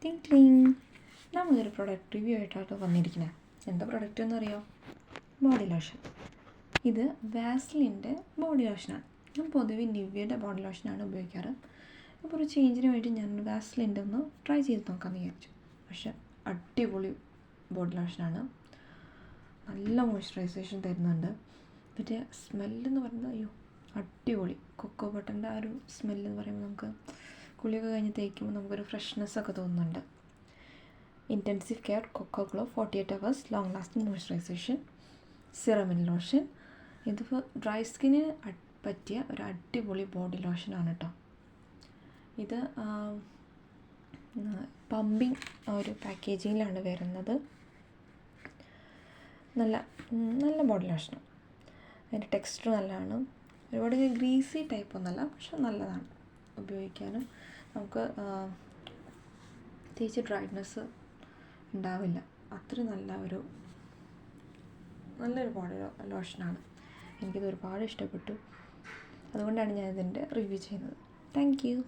ടിങ് ടിങ്. നമ്മളൊരു പ്രൊഡക്റ്റ് റിവ്യൂ ആയിട്ടാണ് വന്നിരിക്കുന്നത്. എന്താ പ്രൊഡക്റ്റ് എന്നറിയോ? Body lotion. ഇത് വാസ്ലിൻ്റെ ബോഡി ലോഷനാണ്. ഞാൻ പൊതുവെ നിവ്യയുടെ ബോഡി ലോഷനാണ് ഉപയോഗിക്കാറ്. അപ്പോൾ ഒരു ചേഞ്ചിന് വേണ്ടി ഞാൻ വാസ്ലിൻ്റെ ഒന്ന് ട്രൈ ചെയ്ത് നോക്കാമെന്ന് വിചാരിച്ചു. പക്ഷെ അടിപൊളി ബോഡി ലോഷനാണ്. നല്ല മോയ്സ്ചറൈസേഷൻ തരുന്നുണ്ട്. ഇതിൻ്റെ സ്മെല്ലെന്ന് പറയുന്നത് അടിപൊളി. കൊക്കോ ബട്ടറിൻ്റെ ആ ഒരു സ്മെല്ലെന്ന് പറയുമ്പോൾ നമുക്ക് കുളിയൊക്കെ കഴിഞ്ഞ് തേക്കുമ്പോൾ നമുക്കൊരു ഫ്രഷ്നെസ്സൊക്കെ തോന്നുന്നുണ്ട്. Intensive care cocoa glow 48 hours long lasting moisturisation സിറമിൻ ലോഷൻ. ഇതിപ്പോൾ ഡ്രൈ സ്കിന്നിന് പറ്റിയ ഒരു അടിപൊളി ബോഡി ലോഷനാണ് കേട്ടോ. ഇത് പമ്പിങ് ഒരു പാക്കേജിങ്ങിലാണ് വരുന്നത്. നല്ല ബോഡി ലോഷനാണ്. അതിൻ്റെ ടെക്സ്ചർ നല്ലതാണ്. ഒരുപാട് ഗ്രീസി ടൈപ്പ് ഒന്നല്ല, പക്ഷെ നല്ലതാണ് ഉപയോഗിക്കാനും. നമുക്ക് തേച്ച് ഡ്രൈനെസ് ഉണ്ടാവില്ല. അത്രയും നല്ലൊരു ബോഡി ലോഷനാണ്. എനിക്കിത് ഒരുപാട് ഇഷ്ടപ്പെട്ടു. അതുകൊണ്ടാണ് ഞാൻ ഇതിൻ്റെ റിവ്യൂ ചെയ്യുന്നത്. Thank you.